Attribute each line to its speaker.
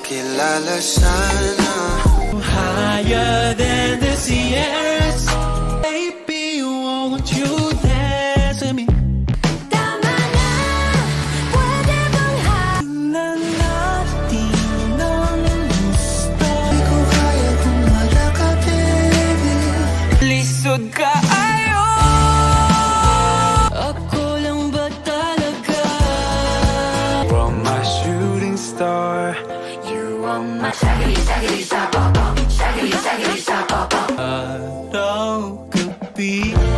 Speaker 1: makilala sana.
Speaker 2: Higher than the Sierras. Baby, won't you dance with me?
Speaker 3: Tama na, pwede bang
Speaker 2: Tingnan natin ang gusto.
Speaker 1: Di ko kaya kung wala ka, baby.
Speaker 2: Lisod ka ayo. Ako lang ba talaga?
Speaker 1: You are my shooting star.
Speaker 3: you are my shaggy, sa papa, shaggy, sa papa.
Speaker 2: Araw, gabi.